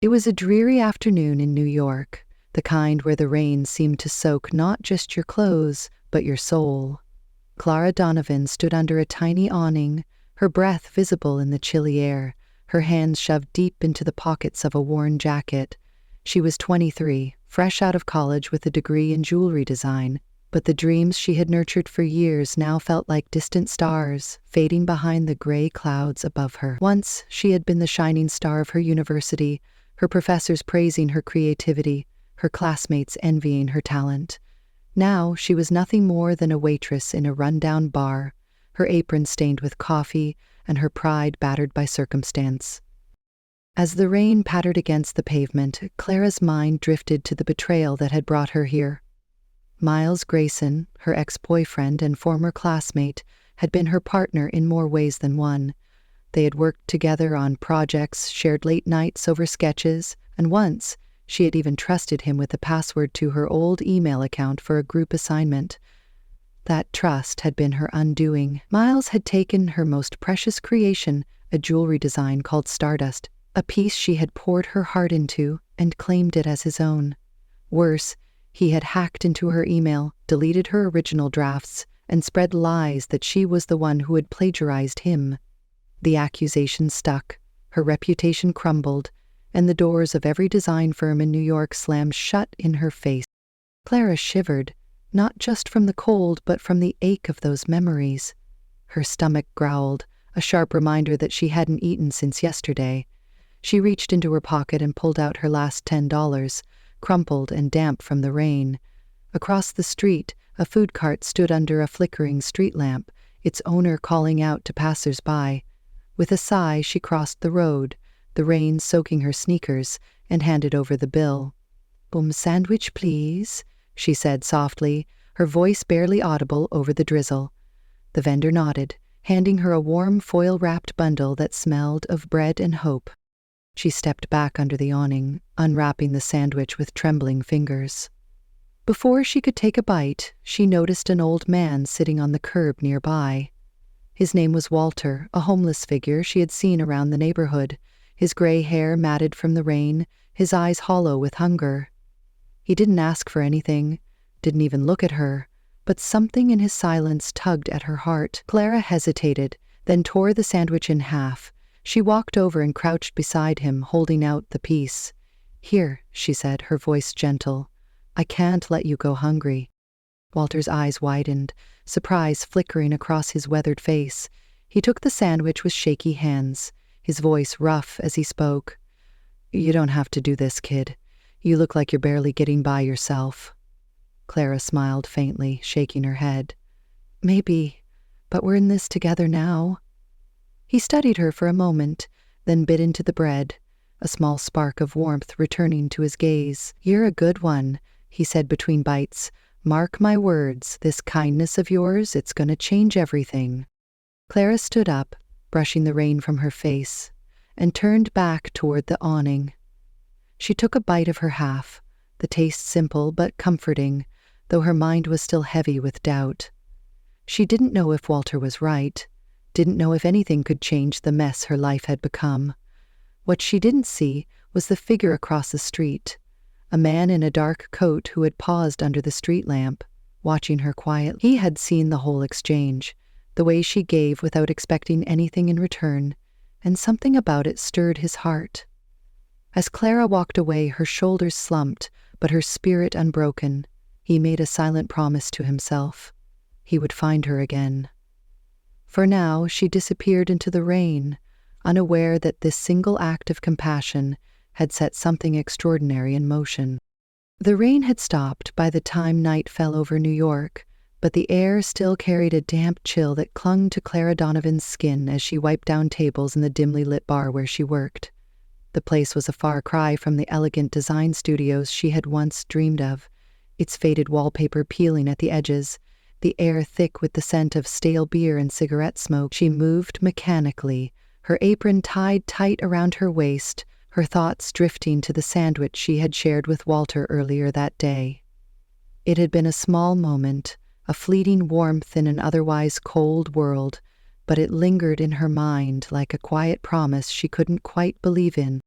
It was a dreary afternoon in New York, the kind where the rain seemed to soak not just your clothes, but your soul. Clara Donovan stood under a tiny awning, her breath visible in the chilly air, her hands shoved deep into the pockets of a worn jacket. She was 23, fresh out of college with a degree in jewelry design, but the dreams she had nurtured for years now felt like distant stars, fading behind the gray clouds above her. Once, she had been the shining star of her university, her professors praising her creativity, her classmates envying her talent. Now she was nothing more than a waitress in a rundown bar, her apron stained with coffee and her pride battered by circumstance. As the rain pattered against the pavement, Clara's mind drifted to the betrayal that had brought her here. Miles Grayson, her ex-boyfriend and former classmate, had been her partner in more ways than one. They had worked together on projects, shared late nights over sketches, and once, she had even trusted him with the password to her old email account for a group assignment. That trust had been her undoing. Miles had taken her most precious creation, a jewelry design called Stardust, a piece she had poured her heart into, and claimed it as his own. Worse, he had hacked into her email, deleted her original drafts, and spread lies that she was the one who had plagiarized him. The accusation stuck, her reputation crumbled, and the doors of every design firm in New York slammed shut in her face. Clara shivered, not just from the cold but from the ache of those memories. Her stomach growled, a sharp reminder that she hadn't eaten since yesterday. She reached into her pocket and pulled out her last $10, crumpled and damp from the rain. Across the street, a food cart stood under a flickering street lamp, its owner calling out to passers-by. With a sigh, she crossed the road, the rain soaking her sneakers, and handed over the bill. Sandwich, please," she said softly, her voice barely audible over the drizzle. The vendor nodded, handing her a warm foil-wrapped bundle that smelled of bread and hope. She stepped back under the awning, unwrapping the sandwich with trembling fingers. Before she could take a bite, she noticed an old man sitting on the curb nearby. His name was Walter, a homeless figure she had seen around the neighborhood, his gray hair matted from the rain, his eyes hollow with hunger. He didn't ask for anything, didn't even look at her, but something in his silence tugged at her heart. Clara hesitated, then tore the sandwich in half. She walked over and crouched beside him, holding out the piece. "Here," she said, her voice gentle. "I can't let you go hungry." Walter's eyes widened, surprise flickering across his weathered face. He took the sandwich with shaky hands, his voice rough as he spoke. "You don't have to do this, kid. You look like you're barely getting by yourself." Clara smiled faintly, shaking her head. "Maybe, but we're in this together now." He studied her for a moment, then bit into the bread, a small spark of warmth returning to his gaze. "You're a good one," he said between bites. "Mark my words, this kindness of yours, it's gonna change everything." Clara stood up, brushing the rain from her face, and turned back toward the awning. She took a bite of her half, the taste simple but comforting, though her mind was still heavy with doubt. She didn't know if Walter was right, didn't know if anything could change the mess her life had become. What she didn't see was the figure across the street, a man in a dark coat who had paused under the street lamp, watching her quietly. He had seen the whole exchange, the way she gave without expecting anything in return, and something about it stirred his heart. As Clara walked away, her shoulders slumped, but her spirit unbroken. He made a silent promise to himself. He would find her again. For now, she disappeared into the rain, unaware that this single act of compassion had set something extraordinary in motion. The rain had stopped by the time night fell over New York, but the air still carried a damp chill that clung to Clara Donovan's skin as she wiped down tables in the dimly lit bar where she worked. The place was a far cry from the elegant design studios she had once dreamed of, its faded wallpaper peeling at the edges, the air thick with the scent of stale beer and cigarette smoke. She moved mechanically, her apron tied tight around her waist, her thoughts drifting to the sandwich she had shared with Walter earlier that day. It had been a small moment, a fleeting warmth in an otherwise cold world, but it lingered in her mind like a quiet promise she couldn't quite believe in.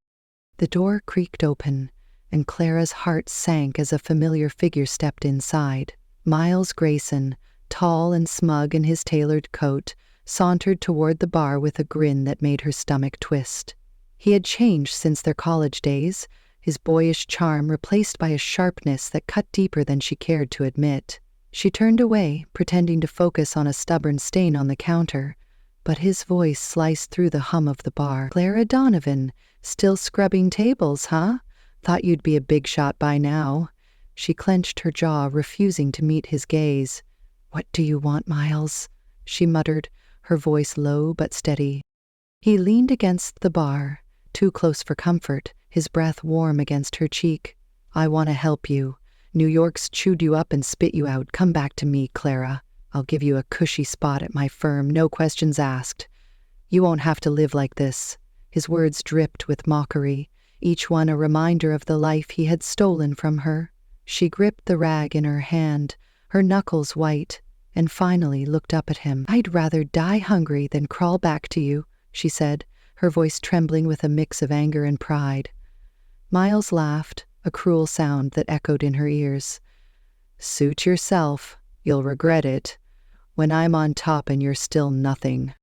The door creaked open, and Clara's heart sank as a familiar figure stepped inside. Miles Grayson, tall and smug in his tailored coat, sauntered toward the bar with a grin that made her stomach twist. He had changed since their college days, his boyish charm replaced by a sharpness that cut deeper than she cared to admit. She turned away, pretending to focus on a stubborn stain on the counter, but his voice sliced through the hum of the bar. "Clara Donovan, still scrubbing tables, huh? Thought you'd be a big shot by now." She clenched her jaw, refusing to meet his gaze. "What do you want, Miles?" she muttered, her voice low but steady. He leaned against the bar, too close for comfort, his breath warm against her cheek. "I want to help you. New York's chewed you up and spit you out. Come back to me, Clara. I'll give you a cushy spot at my firm, no questions asked. You won't have to live like this." His words dripped with mockery, each one a reminder of the life he had stolen from her. She gripped the rag in her hand, her knuckles white, and finally looked up at him. "I'd rather die hungry than crawl back to you," she said, her voice trembling with a mix of anger and pride. Miles laughed, a cruel sound that echoed in her ears. "Suit yourself. You'll regret it. When I'm on top and you're still nothing."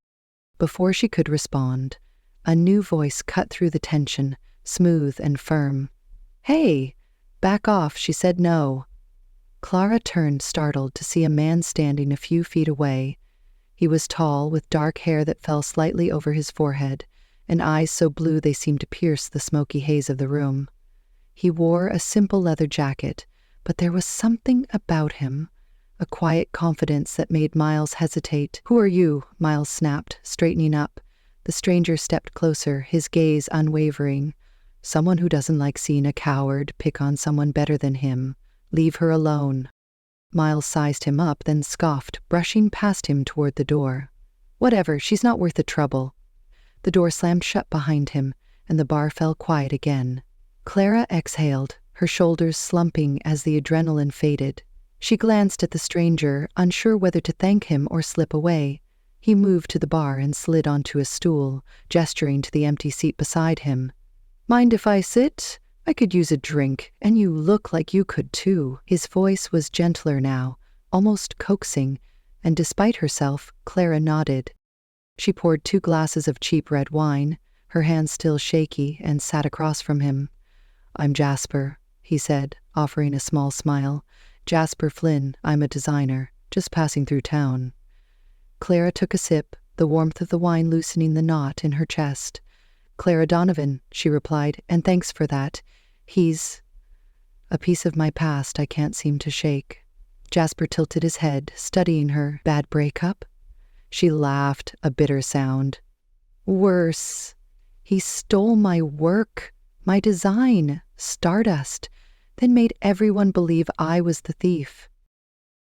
Before she could respond, a new voice cut through the tension, smooth and firm. "Hey, back off," she said. "No." Clara turned, startled, to see a man standing a few feet away. He was tall, with dark hair that fell slightly over his forehead, and eyes so blue they seemed to pierce the smoky haze of the room. He wore a simple leather jacket, but there was something about him, a quiet confidence that made Miles hesitate. "Who are you?" Miles snapped, straightening up. The stranger stepped closer, his gaze unwavering. "Someone who doesn't like seeing a coward pick on someone better than him. Leave her alone." Miles sized him up, then scoffed, brushing past him toward the door. "Whatever, she's not worth the trouble." The door slammed shut behind him, and the bar fell quiet again. Clara exhaled, her shoulders slumping as the adrenaline faded. She glanced at the stranger, unsure whether to thank him or slip away. He moved to the bar and slid onto a stool, gesturing to the empty seat beside him. "Mind if I sit? I could use a drink, and you look like you could too." His voice was gentler now, almost coaxing, and despite herself, Clara nodded. She poured 2 glasses of cheap red wine, her hands still shaky, and sat across from him. "I'm Jasper," he said, offering a small smile. "Jasper Flynn, I'm a designer, just passing through town." Clara took a sip, the warmth of the wine loosening the knot in her chest. "Clara Donovan," she replied, "and thanks for that. He's a piece of my past I can't seem to shake." Jasper tilted his head, studying her. "Bad breakup?" She laughed, a bitter sound. "Worse. He stole my work, my design, Stardust, then made everyone believe I was the thief."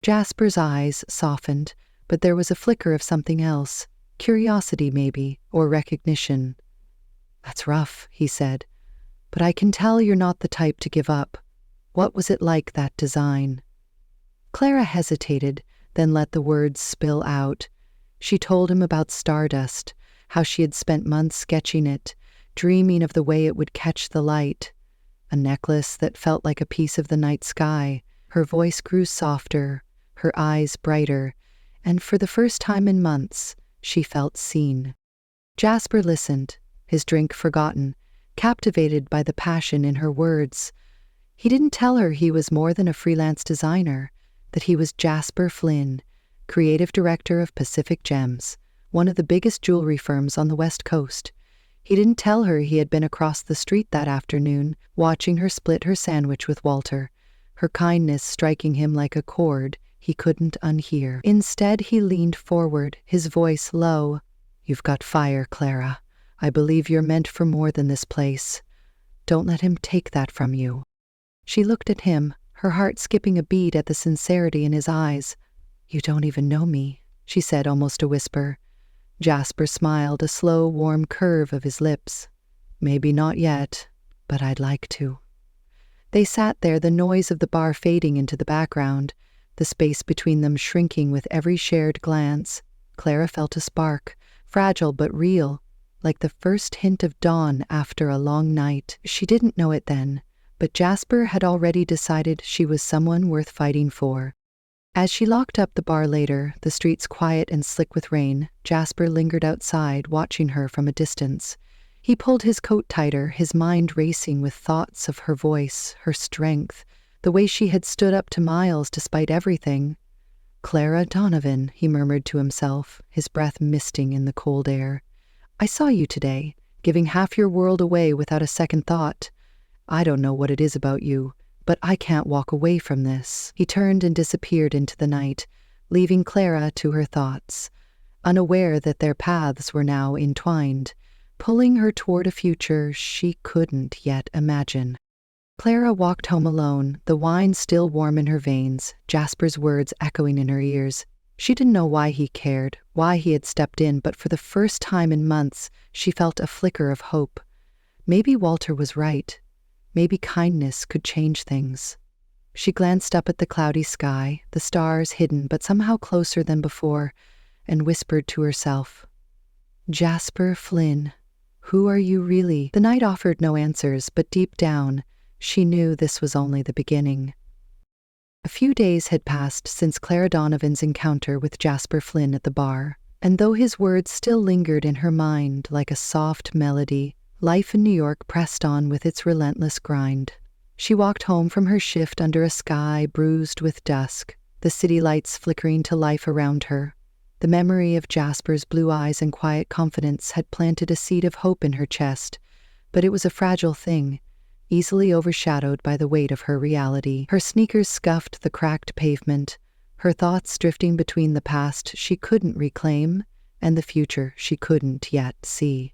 Jasper's eyes softened, but there was a flicker of something else, curiosity maybe, or recognition. "That's rough," he said, "but I can tell you're not the type to give up. What was it like, that design?" Clara hesitated, then let the words spill out. She told him about Stardust, how she had spent months sketching it, dreaming of the way it would catch the light. A necklace that felt like a piece of the night sky. Her voice grew softer, her eyes brighter, and for the first time in months, she felt seen. Jasper listened, his drink forgotten, captivated by the passion in her words. He didn't tell her he was more than a freelance designer, that he was Jasper Flynn, creative director of Pacific Gems, one of the biggest jewelry firms on the West Coast. He didn't tell her he had been across the street that afternoon, watching her split her sandwich with Walter, her kindness striking him like a chord he couldn't unhear. Instead, he leaned forward, his voice low. "You've got fire, Clara. I believe you're meant for more than this place. Don't let him take that from you." She looked at him, her heart skipping a beat at the sincerity in his eyes. "You don't even know me," she said, almost a whisper. Jasper smiled, a slow, warm curve of his lips. "Maybe not yet, but I'd like to." They sat there, the noise of the bar fading into the background, the space between them shrinking with every shared glance. Clara felt a spark, fragile but real, like the first hint of dawn after a long night. She didn't know it then, but Jasper had already decided she was someone worth fighting for. As she locked up the bar later, the streets quiet and slick with rain, Jasper lingered outside, watching her from a distance. He pulled his coat tighter, his mind racing with thoughts of her voice, her strength, the way she had stood up to Miles despite everything. "Clara Donovan," he murmured to himself, his breath misting in the cold air. "I saw you today, giving half your world away without a second thought. I don't know what it is about you, but I can't walk away from this." He turned and disappeared into the night, leaving Clara to her thoughts, unaware that their paths were now entwined, pulling her toward a future she couldn't yet imagine. Clara walked home alone, the wine still warm in her veins, Jasper's words echoing in her ears. She didn't know why he cared, why he had stepped in, but for the first time in months, she felt a flicker of hope. Maybe Walter was right. Maybe kindness could change things. She glanced up at the cloudy sky, the stars hidden but somehow closer than before, and whispered to herself, "Jasper Flynn, who are you really?" The night offered no answers, but deep down, she knew this was only the beginning. A few days had passed since Clara Donovan's encounter with Jasper Flynn at the bar, and though his words still lingered in her mind like a soft melody, life in New York pressed on with its relentless grind. She walked home from her shift under a sky bruised with dusk, the city lights flickering to life around her. The memory of Jasper's blue eyes and quiet confidence had planted a seed of hope in her chest, but it was a fragile thing, easily overshadowed by the weight of her reality. Her sneakers scuffed the cracked pavement, her thoughts drifting between the past she couldn't reclaim and the future she couldn't yet see.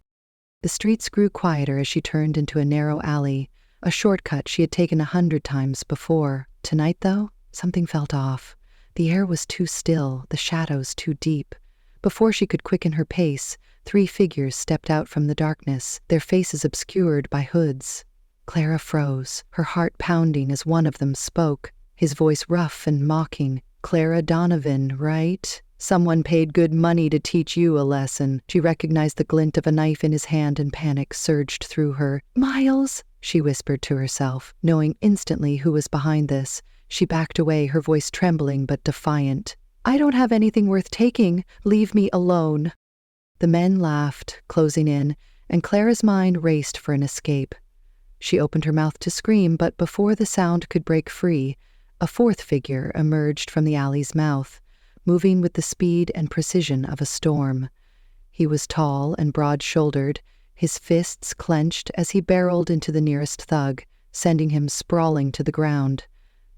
The streets grew quieter as she turned into a narrow alley, a shortcut she had taken 100 times before. Tonight, though, something felt off. The air was too still, the shadows too deep. Before she could quicken her pace, 3 figures stepped out from the darkness, their faces obscured by hoods. Clara froze, her heart pounding as one of them spoke, his voice rough and mocking. "Clara Donovan, right? Someone paid good money to teach you a lesson." She recognized the glint of a knife in his hand and panic surged through her. "Miles," she whispered to herself, knowing instantly who was behind this. She backed away, her voice trembling but defiant. "I don't have anything worth taking. Leave me alone." The men laughed, closing in, and Clara's mind raced for an escape. She opened her mouth to scream, but before the sound could break free, a 4th figure emerged from the alley's mouth, moving with the speed and precision of a storm. He was tall and broad-shouldered, his fists clenched as he barreled into the nearest thug, sending him sprawling to the ground.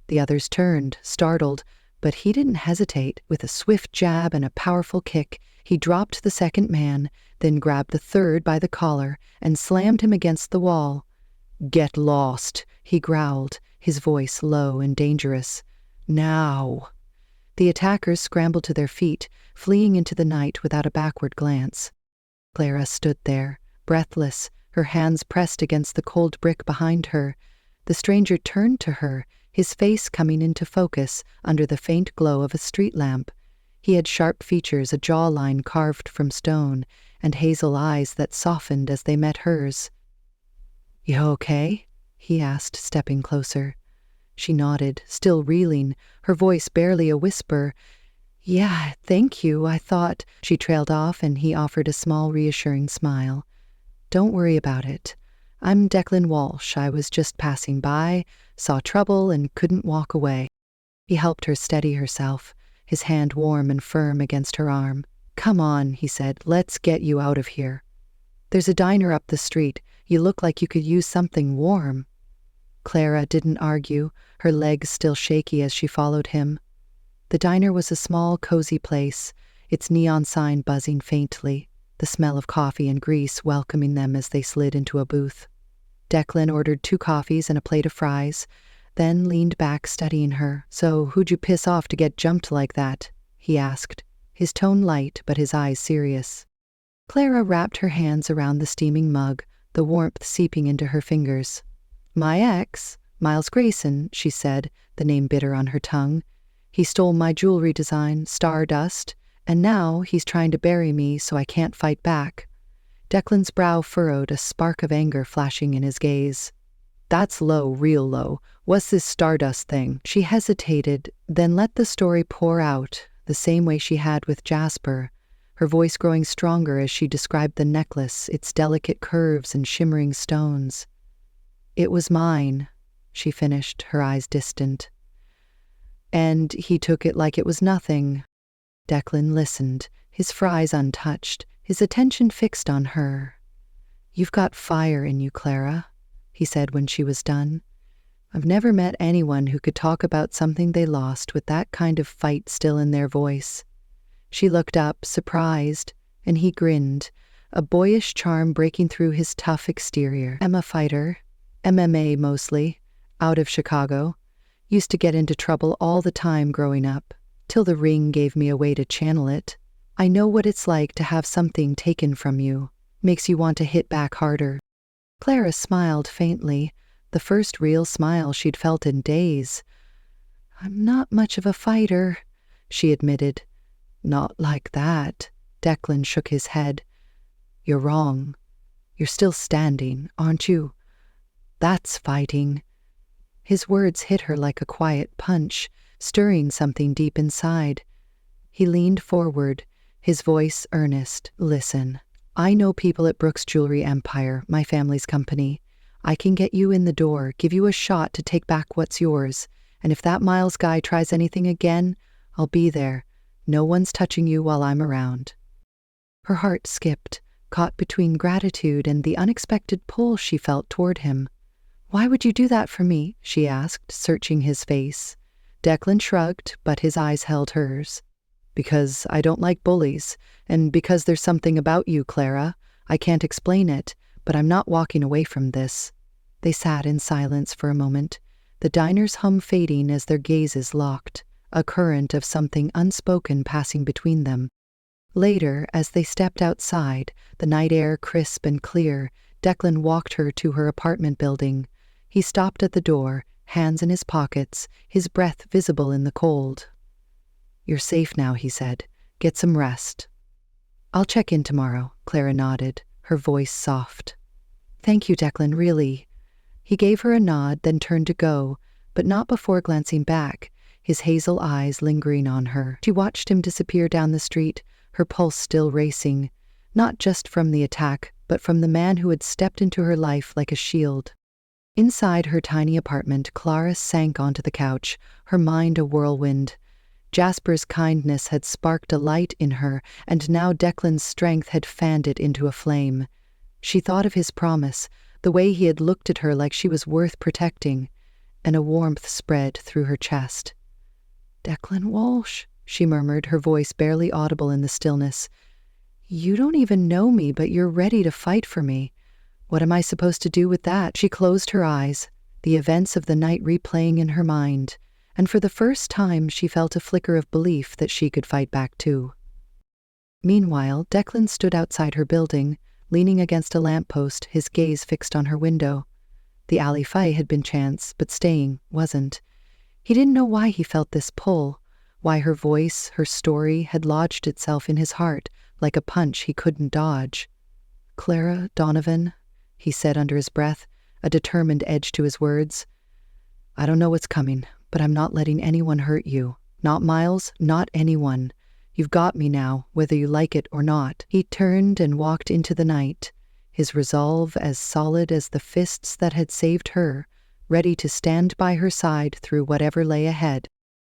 The others turned, startled, but he didn't hesitate. With a swift jab and a powerful kick, he dropped the second man, then grabbed the third by the collar and slammed him against the wall. "Get lost," he growled, his voice low and dangerous. "Now." The attackers scrambled to their feet, fleeing into the night without a backward glance. Clara stood there, breathless, her hands pressed against the cold brick behind her. The stranger turned to her, his face coming into focus under the faint glow of a street lamp. He had sharp features, a jawline carved from stone, and hazel eyes that softened as they met hers. "You okay?" he asked, stepping closer. She nodded, still reeling, her voice barely a whisper. "Yeah, thank you, I thought—" She trailed off, and he offered a small, reassuring smile. "Don't worry about it. I'm Declan Walsh. I was just passing by, saw trouble, and couldn't walk away." He helped her steady herself, his hand warm and firm against her arm. "Come on," he said. "Let's get you out of here. There's a diner up the street. You look like you could use something warm." Clara didn't argue, her legs still shaky as she followed him. The diner was a small, cozy place, its neon sign buzzing faintly, the smell of coffee and grease welcoming them as they slid into a booth. Declan ordered 2 coffees and a plate of fries, then leaned back studying her. "So who'd you piss off to get jumped like that?" he asked, his tone light but his eyes serious. Clara wrapped her hands around the steaming mug, the warmth seeping into her fingers. "My ex, Miles Grayson," she said, the name bitter on her tongue. "He stole my jewelry design, Stardust, and now he's trying to bury me so I can't fight back." Declan's brow furrowed, a spark of anger flashing in his gaze. That's low, real low. What's this stardust thing? She hesitated, then let the story pour out, the same way she had with Jasper, her voice growing stronger as she described the necklace, its delicate curves and shimmering stones. It was mine, she finished, her eyes distant. And he took it like it was nothing. Declan listened, his fries untouched, his attention fixed on her. You've got fire in you, Clara, he said when she was done. I've never met anyone who could talk about something they lost with that kind of fight still in their voice. She looked up, surprised, and he grinned, a boyish charm breaking through his tough exterior. I'm a fighter, MMA mostly, out of Chicago. Used to get into trouble all the time growing up, till the ring gave me a way to channel it. I know what it's like to have something taken from you. Makes you want to hit back harder. Clara smiled faintly, the first real smile she'd felt in days. I'm not much of a fighter, she admitted. Not like that. Declan shook his head. You're wrong. You're still standing, aren't you? That's fighting. His words hit her like a quiet punch, stirring something deep inside. He leaned forward, his voice earnest. Listen, I know people at Brooks Jewelry Empire, my family's company. I can get you in the door, give you a shot to take back what's yours, and if that Miles guy tries anything again, I'll be there. No one's touching you while I'm around. Her heart skipped, caught between gratitude and the unexpected pull she felt toward him. Why would you do that for me? She asked, searching his face. Declan shrugged, but his eyes held hers. Because I don't like bullies, and because there's something about you, Clara. I can't explain it, but I'm not walking away from this. They sat in silence for a moment, the diner's hum fading as their gazes locked, a current of something unspoken passing between them. Later, as they stepped outside, the night air crisp and clear, Declan walked her to her apartment building. He stopped at the door, hands in his pockets, his breath visible in the cold. You're safe now, he said. Get some rest. I'll check in tomorrow, Clara nodded, her voice soft. Thank you, Declan, really. He gave her a nod, then turned to go, but not before glancing back, his hazel eyes lingering on her. She watched him disappear down the street, her pulse still racing, not just from the attack, but from the man who had stepped into her life like a shield. Inside her tiny apartment, Clara sank onto the couch, her mind a whirlwind. Jasper's kindness had sparked a light in her, and now Declan's strength had fanned it into a flame. She thought of his promise, the way he had looked at her like she was worth protecting, and a warmth spread through her chest. Declan Walsh, she murmured, her voice barely audible in the stillness. You don't even know me, but you're ready to fight for me. What am I supposed to do with that? She closed her eyes, the events of the night replaying in her mind, and for the first time she felt a flicker of belief that she could fight back too. Meanwhile, Declan stood outside her building, leaning against a lamppost, his gaze fixed on her window. The alley fight had been chance, but staying wasn't. He didn't know why he felt this pull, why her voice, her story, had lodged itself in his heart like a punch he couldn't dodge. Clara Donovan, he said under his breath, a determined edge to his words. I don't know what's coming, but I'm not letting anyone hurt you. Not Miles, not anyone. You've got me now, whether you like it or not. He turned and walked into the night, his resolve as solid as the fists that had saved her, ready to stand by her side through whatever lay ahead.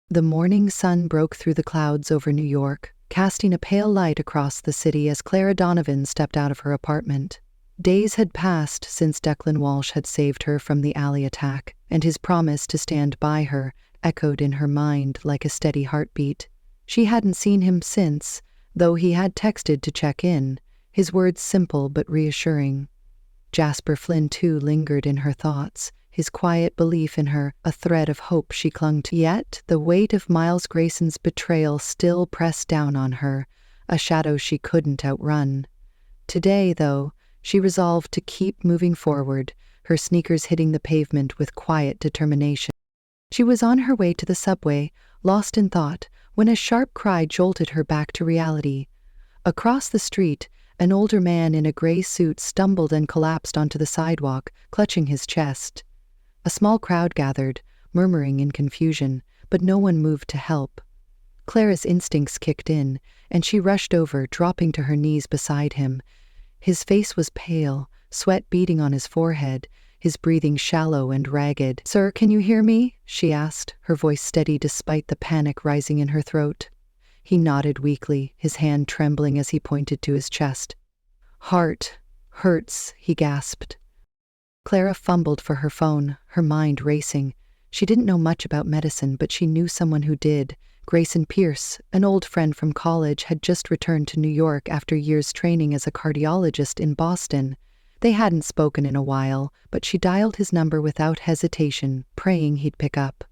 The morning sun broke through the clouds over New York, casting a pale light across the city as Clara Donovan stepped out of her apartment. Days had passed since Declan Walsh had saved her from the alley attack, and his promise to stand by her echoed in her mind like a steady heartbeat. She hadn't seen him since, though he had texted to check in, his words simple but reassuring. Jasper Flynn, too, lingered in her thoughts, his quiet belief in her a thread of hope she clung to. Yet the weight of Miles Grayson's betrayal still pressed down on her, a shadow she couldn't outrun. Today, though, she resolved to keep moving forward, her sneakers hitting the pavement with quiet determination. She was on her way to the subway, lost in thought, when a sharp cry jolted her back to reality. Across the street, An older man in a gray suit stumbled and collapsed onto the sidewalk, clutching his chest. A small crowd gathered, murmuring in confusion, but no one moved to help. Clara's instincts kicked in, and she rushed over, dropping to her knees beside him. His face was pale, sweat beading on his forehead, his breathing shallow and ragged. "Sir, can you hear me?" she asked, her voice steady despite the panic rising in her throat. He nodded weakly, his hand trembling as he pointed to his chest. "Heart hurts," he gasped. Clara fumbled for her phone, her mind racing. She didn't know much about medicine, but she knew someone who did. Grayson Pierce, an old friend from college, had just returned to New York after years training as a cardiologist in Boston. They hadn't spoken in a while, but she dialed his number without hesitation, praying he'd pick up.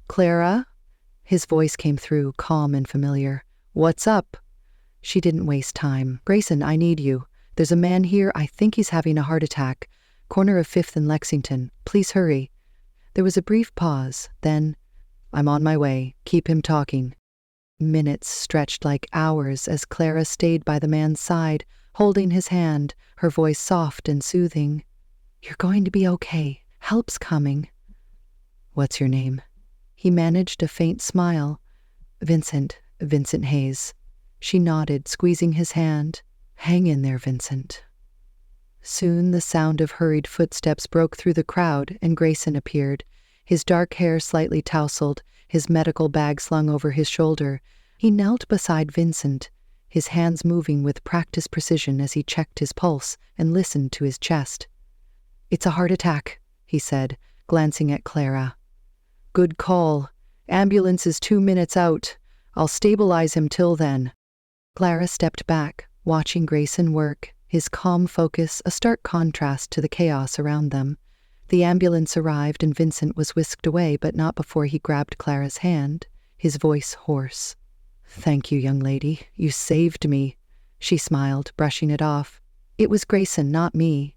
"Clara?" His voice came through, calm and familiar. "What's up?" She didn't waste time. "Grayson, I need you. There's a man here, I think he's having a heart attack. Corner of 5th and Lexington. Please hurry." There was a brief pause, then, "I'm on my way. Keep him talking." Minutes stretched like hours as Clara stayed by the man's side, holding his hand, her voice soft and soothing. "You're going to be okay. Help's coming." "What's your name?" He managed a faint smile. Vincent Hayes." She nodded, squeezing his hand. "Hang in there, Vincent." Soon the sound of hurried footsteps broke through the crowd, and Grayson appeared, his dark hair slightly tousled, his medical bag slung over his shoulder. He knelt beside Vincent, his hands moving with practiced precision as he checked his pulse and listened to his chest. "It's a heart attack," he said, glancing at Clara. "Good call. Ambulance is 2 minutes out. I'll stabilize him till then." Clara stepped back, watching Grayson work, his calm focus a stark contrast to the chaos around them. The ambulance arrived and Vincent was whisked away, but not before he grabbed Clara's hand, his voice hoarse. "Thank you, young lady. You saved me." She smiled, brushing it off. "It was Grayson, not me."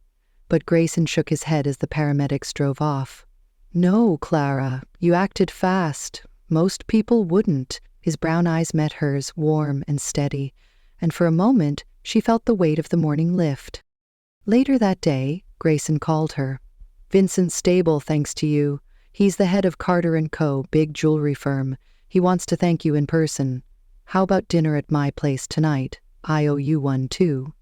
But Grayson shook his head as the paramedics drove off. "No, Clara, you acted fast. Most people wouldn't." His brown eyes met hers, warm and steady, and for a moment she felt the weight of the morning lift. Later that day, Grayson called her. "Vincent's stable, thanks to you. He's the head of Carter & Co., big jewelry firm. He wants to thank you in person. How about dinner at my place tonight? I owe you one, too."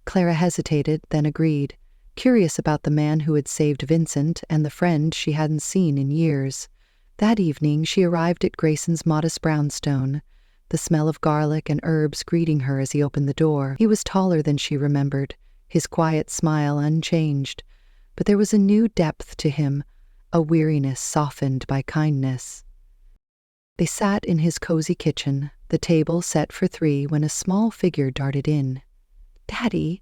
Clara hesitated, then agreed, curious about the man who had saved Vincent and the friend she hadn't seen in years. That evening she arrived at Grayson's modest brownstone, the smell of garlic and herbs greeting her as he opened the door. He was taller than she remembered, his quiet smile unchanged, but there was a new depth to him, a weariness softened by kindness. They sat in his cozy kitchen, the table set for 3, when a small figure darted in. "Daddy!"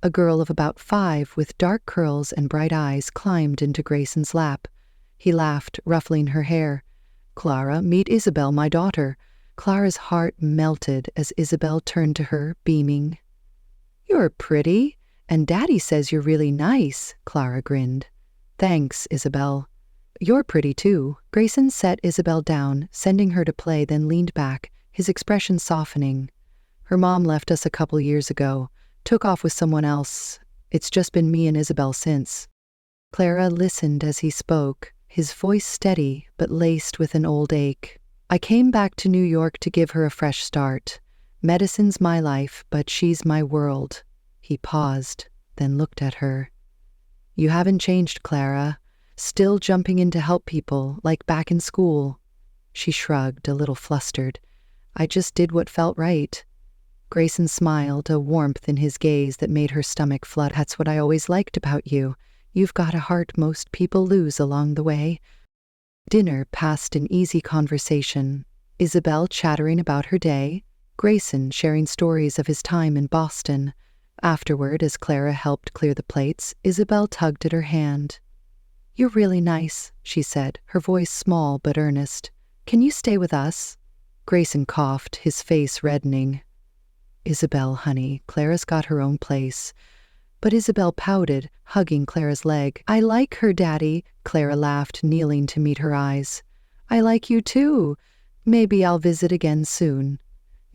A girl of about 5 with dark curls and bright eyes climbed into Grayson's lap. He laughed, ruffling her hair. "Clara, meet Isabel, my daughter." Clara's heart melted as Isabel turned to her, beaming. "You're pretty, and Daddy says you're really nice," Clara grinned. "Thanks, Isabel. You're pretty, too." Grayson set Isabel down, sending her to play, then leaned back, his expression softening. "Her mom left us a couple years ago, took off with someone else. It's just been me and Isabel since." Clara listened as he spoke, his voice steady but laced with an old ache. "I came back to New York to give her a fresh start. Medicine's my life, but she's my world." He paused, then looked at her. "You haven't changed, Clara. Still jumping in to help people, like back in school." She shrugged, a little flustered. "I just did what felt right." Grayson smiled, a warmth in his gaze that made her stomach flutter. "That's what I always liked about you. You've got a heart most people lose along the way." Dinner passed in easy conversation, Isabel chattering about her day, Grayson sharing stories of his time in Boston. Afterward, as Clara helped clear the plates, Isabel tugged at her hand. "You're really nice," she said, her voice small but earnest. "Can you stay with us?" Grayson coughed, his face reddening. "Isabel, honey, Clara's got her own place." But Isabel pouted, hugging Clara's leg. "I like her, Daddy." Clara laughed, kneeling to meet her eyes. "I like you too. Maybe I'll visit again soon."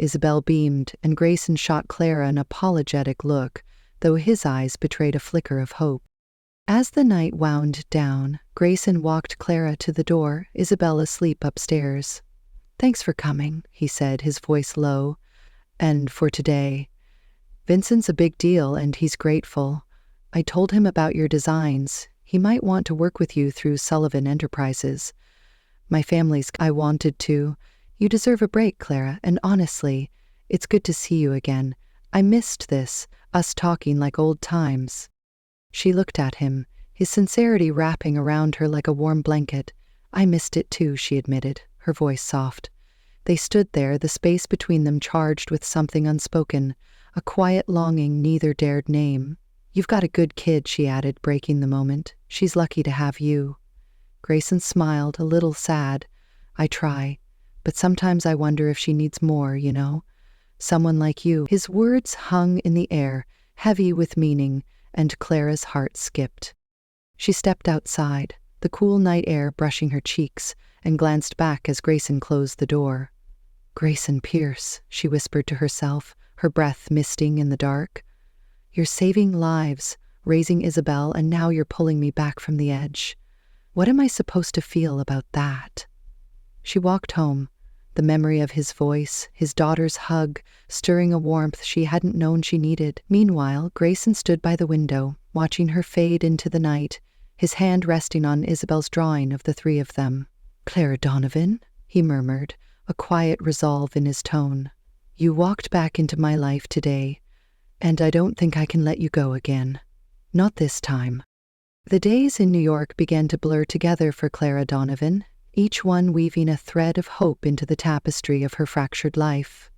Isabel beamed, and Grayson shot Clara an apologetic look, though his eyes betrayed a flicker of hope. As the night wound down, Grayson walked Clara to the door, Isabel asleep upstairs. "Thanks for coming," he said, his voice low. "And for today. Vincent's a big deal, and he's grateful. I told him about your designs. He might want to work with you through Sullivan Enterprises. I wanted to. You deserve a break, Clara, and honestly, it's good to see you again. I missed this, us talking like old times." She looked at him, his sincerity wrapping around her like a warm blanket. "I missed it too," she admitted, her voice soft. They stood there, the space between them charged with something unspoken, a quiet longing neither dared name. "You've got a good kid," she added, breaking the moment. "She's lucky to have you." Grayson smiled, a little sad. "I try, but sometimes I wonder if she needs more, you know? Someone like you." His words hung in the air, heavy with meaning, and Clara's heart skipped. She stepped outside, the cool night air brushing her cheeks, and glanced back as Grayson closed the door. "Grayson Pierce," she whispered to herself, her breath misting in the dark. "You're saving lives, raising Isabel, and now you're pulling me back from the edge. What am I supposed to feel about that?" She walked home, the memory of his voice, his daughter's hug, stirring a warmth she hadn't known she needed. Meanwhile, Grayson stood by the window, watching her fade into the night, his hand resting on Isabel's drawing of the three of them. "Clara Donovan," he murmured, a quiet resolve in his tone. "You walked back into my life today, and I don't think I can let you go again. Not this time." The days in New York began to blur together for Clara Donovan, each one weaving a thread of hope into the tapestry of her fractured life.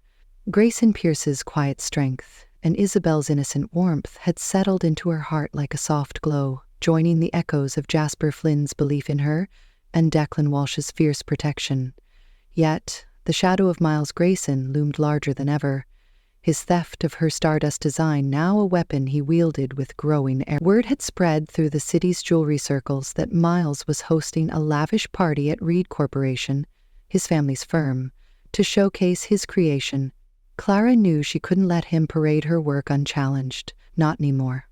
Grayson Pierce's quiet strength and Isabel's innocent warmth had settled into her heart like a soft glow, joining the echoes of Jasper Flynn's belief in her and Declan Walsh's fierce protection. Yet, the shadow of Miles Grayson loomed larger than ever, his theft of her Stardust design now a weapon he wielded with growing air. Word had spread through the city's jewelry circles that Miles was hosting a lavish party at Reed Corporation, his family's firm, to showcase his creation. Clara knew she couldn't let him parade her work unchallenged, not anymore.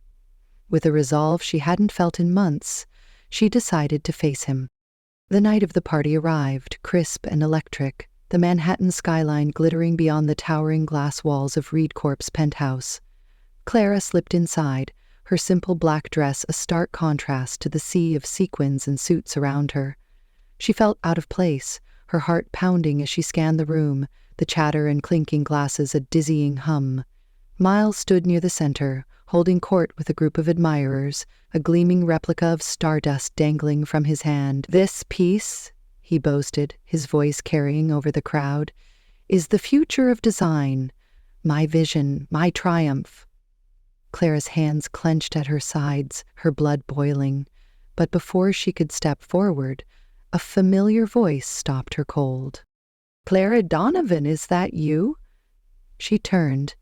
With a resolve she hadn't felt in months, she decided to face him. The night of the party arrived, crisp and electric, the Manhattan skyline glittering beyond the towering glass walls of Reed Corp's penthouse. Clara slipped inside, her simple black dress a stark contrast to the sea of sequins and suits around her. She felt out of place, her heart pounding as she scanned the room, the chatter and clinking glasses a dizzying hum. Miles stood near the center, holding court with a group of admirers, a gleaming replica of Stardust dangling from his hand. "This piece," he boasted, his voice carrying over the crowd, "is the future of design. My vision, my triumph." Clara's hands clenched at her sides, her blood boiling. But before she could step forward, a familiar voice stopped her cold. "Clara Donovan, is that you?" She turned,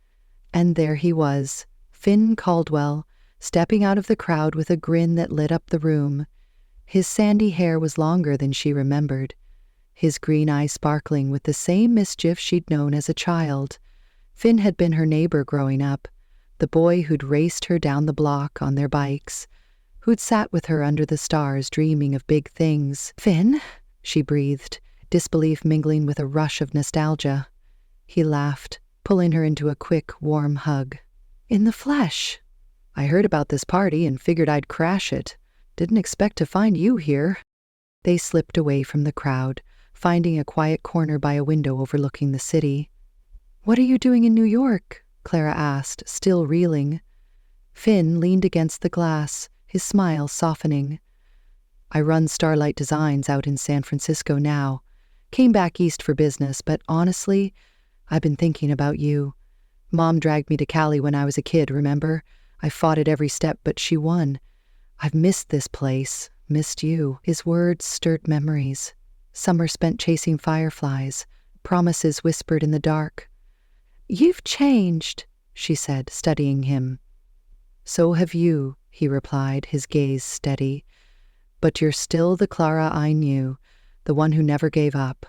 and there he was, Finn Caldwell, stepping out of the crowd with a grin that lit up the room. His sandy hair was longer than she remembered, his green eyes sparkling with the same mischief she'd known as a child. Finn had been her neighbor growing up, the boy who'd raced her down the block on their bikes, who'd sat with her under the stars dreaming of big things. "Finn?" she breathed, disbelief mingling with a rush of nostalgia. He laughed, pulling her into a quick, warm hug. "In the flesh. I heard about this party and figured I'd crash it. Didn't expect to find you here." They slipped away from the crowd, finding a quiet corner by a window overlooking the city. "What are you doing in New York?" Clara asked, still reeling. Finn leaned against the glass, his smile softening. "I run Starlight Designs out in San Francisco now. Came back east for business, but honestly, I've been thinking about you. Mom dragged me to Cali when I was a kid, remember? I fought it every step, but she won. I've missed this place, missed you." His words stirred memories. Summer spent chasing fireflies, promises whispered in the dark. "You've changed," she said, studying him. "So have you," he replied, his gaze steady. "But you're still the Clara I knew, the one who never gave up."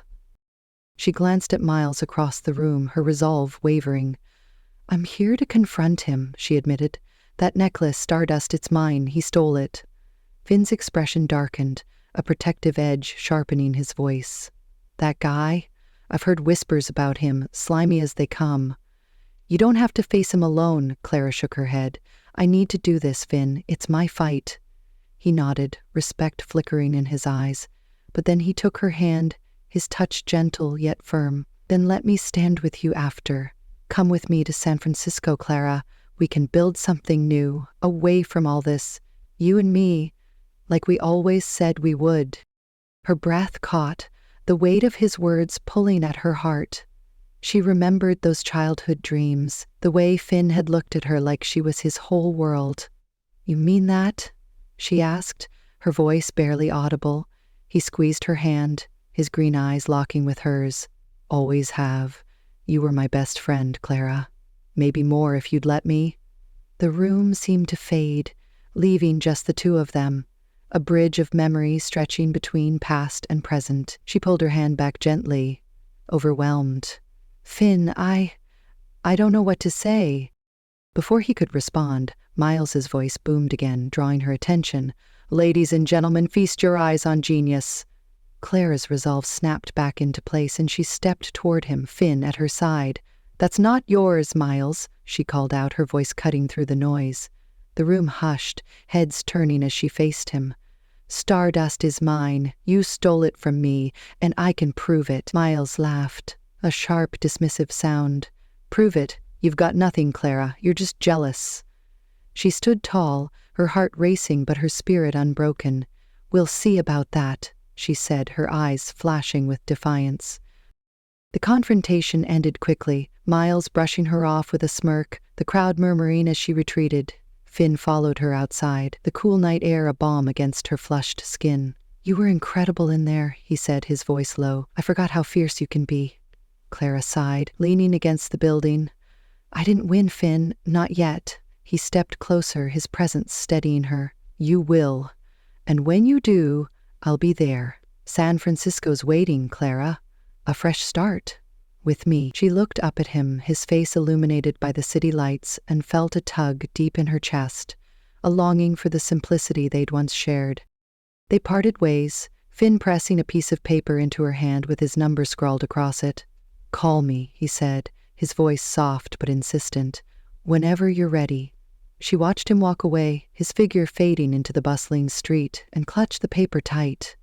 She glanced at Miles across the room, her resolve wavering. "I'm here to confront him," she admitted. "That necklace, Stardust, it's mine. He stole it." Finn's expression darkened, a protective edge sharpening his voice. "That guy? I've heard whispers about him, slimy as they come." "You don't have to face him alone," Clara shook her head. "I need to do this, Finn. It's my fight." He nodded, respect flickering in his eyes. But then he took her hand, his touch gentle yet firm. "Then let me stand with you after. Come with me to San Francisco, Clara. We can build something new, away from all this. You and me, like we always said we would." Her breath caught, the weight of his words pulling at her heart. She remembered those childhood dreams, the way Finn had looked at her like she was his whole world. "You mean that?" she asked, her voice barely audible. He squeezed her hand, his green eyes locking with hers. "Always have. You were my best friend, Clara. Maybe more if you'd let me." The room seemed to fade, leaving just the two of them, a bridge of memory stretching between past and present. She pulled her hand back gently, overwhelmed. "Finn, I don't know what to say." Before he could respond, Miles's voice boomed again, drawing her attention. "Ladies and gentlemen, feast your eyes on genius." Clara's resolve snapped back into place and she stepped toward him, Finn at her side. "That's not yours, Miles," she called out, her voice cutting through the noise. The room hushed, heads turning as she faced him. "Stardust is mine. You stole it from me, and I can prove it." Miles laughed, a sharp, dismissive sound. "Prove it. You've got nothing, Clara. You're just jealous." She stood tall, her heart racing but her spirit unbroken. "We'll see about that," she said, her eyes flashing with defiance. The confrontation ended quickly, Miles brushing her off with a smirk, the crowd murmuring as she retreated. Finn followed her outside, the cool night air a balm against her flushed skin. "You were incredible in there," he said, his voice low. "I forgot how fierce you can be." Clara sighed, leaning against the building. "I didn't win, Finn, not yet." He stepped closer, his presence steadying her. "You will. And when you do, I'll be there. San Francisco's waiting, Clara. A fresh start. With me." She looked up at him, his face illuminated by the city lights, and felt a tug deep in her chest, a longing for the simplicity they'd once shared. They parted ways, Finn pressing a piece of paper into her hand with his number scrawled across it. "Call me," he said, his voice soft but insistent. "Whenever you're ready." She watched him walk away, his figure fading into the bustling street, and clutched the paper tight.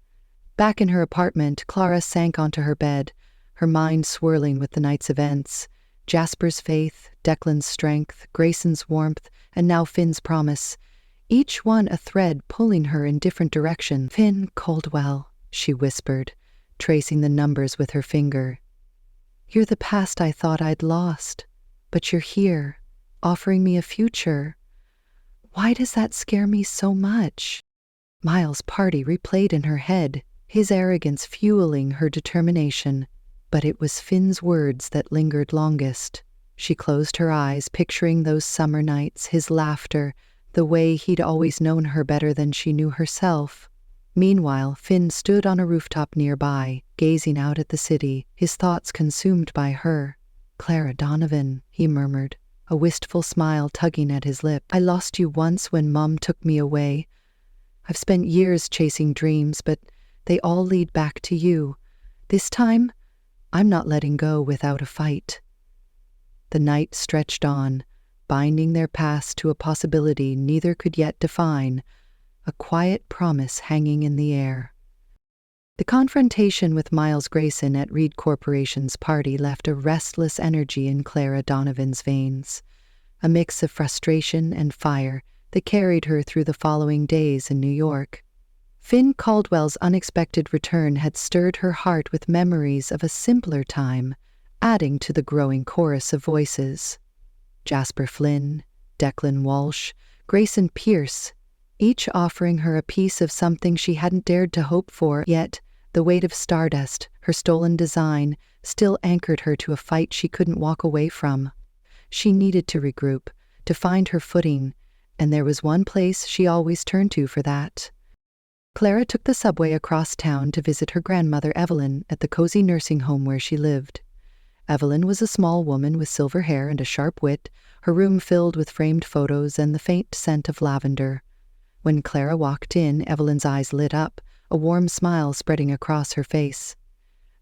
Back in her apartment, Clara sank onto her bed, her mind swirling with the night's events. Jasper's faith, Declan's strength, Grayson's warmth, and now Finn's promise. Each one a thread pulling her in different directions. "Finn Caldwell," she whispered, tracing the numbers with her finger. "You're the past I thought I'd lost, but you're here, offering me a future. Why does that scare me so much?" Miles' party replayed in her head, his arrogance fueling her determination. But it was Finn's words that lingered longest. She closed her eyes, picturing those summer nights, his laughter, the way he'd always known her better than she knew herself. Meanwhile, Finn stood on a rooftop nearby, gazing out at the city, his thoughts consumed by her. "Clara Donovan," he murmured, a wistful smile tugging at his lip. "I lost you once when Mom took me away. I've spent years chasing dreams, but they all lead back to you. This time, I'm not letting go without a fight." The night stretched on, binding their past to a possibility neither could yet define, a quiet promise hanging in the air. The confrontation with Miles Grayson at Reed Corporation's party left a restless energy in Clara Donovan's veins, a mix of frustration and fire that carried her through the following days in New York. Finn Caldwell's unexpected return had stirred her heart with memories of a simpler time, adding to the growing chorus of voices. Jasper Flynn, Declan Walsh, Grayson Pierce, each offering her a piece of something she hadn't dared to hope for, yet the weight of Stardust, her stolen design, still anchored her to a fight she couldn't walk away from. She needed to regroup, to find her footing, and there was one place she always turned to for that. Clara took the subway across town to visit her grandmother Evelyn at the cozy nursing home where she lived. Evelyn was a small woman with silver hair and a sharp wit, her room filled with framed photos and the faint scent of lavender. When Clara walked in, Evelyn's eyes lit up, a warm smile spreading across her face.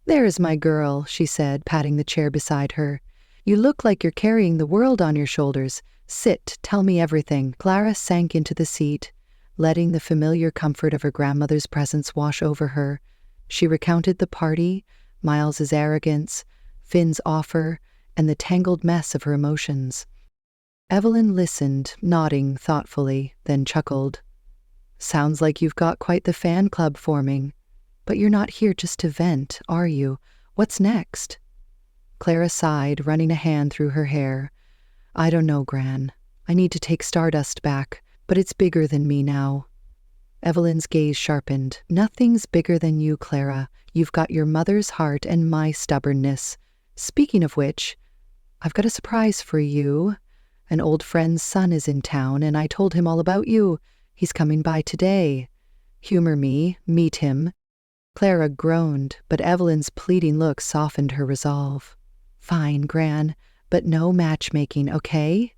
"There's my girl," she said, patting the chair beside her. "You look like you're carrying the world on your shoulders. Sit, tell me everything." Clara sank into the seat, letting the familiar comfort of her grandmother's presence wash over her. She recounted the party, Miles's arrogance, Finn's offer, and the tangled mess of her emotions. Evelyn listened, nodding thoughtfully, then chuckled. "Sounds like you've got quite the fan club forming. But you're not here just to vent, are you? What's next?" Clara sighed, running a hand through her hair. "I don't know, Gran. I need to take Stardust back, but it's bigger than me now." Evelyn's gaze sharpened. "Nothing's bigger than you, Clara. You've got your mother's heart and my stubbornness. Speaking of which, I've got a surprise for you. An old friend's son is in town, and I told him all about you. He's coming by today. Humor me, meet him." Clara groaned, but Evelyn's pleading look softened her resolve. "Fine, Gran, but no matchmaking, okay?"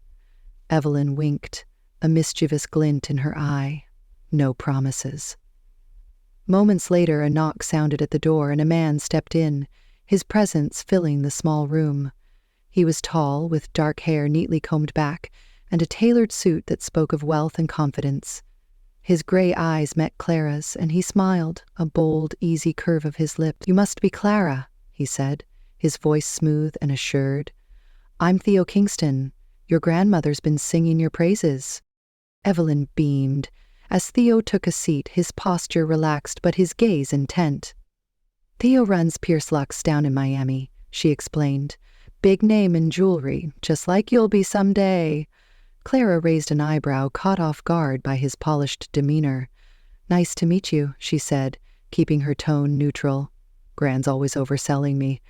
Evelyn winked, a mischievous glint in her eye. "No promises." Moments later, a knock sounded at the door and a man stepped in, his presence filling the small room. He was tall, with dark hair neatly combed back, and a tailored suit that spoke of wealth and confidence. His gray eyes met Clara's, and he smiled, a bold, easy curve of his lips. "You must be Clara," he said, his voice smooth and assured. "I'm Theo Kingston. Your grandmother's been singing your praises." Evelyn beamed. As Theo took a seat, his posture relaxed but his gaze intent. "Theo runs Pierce Lux down in Miami," she explained. "Big name in jewelry, just like you'll be someday." Clara raised an eyebrow, caught off guard by his polished demeanor. "Nice to meet you," she said, keeping her tone neutral. "Gran's always overselling me."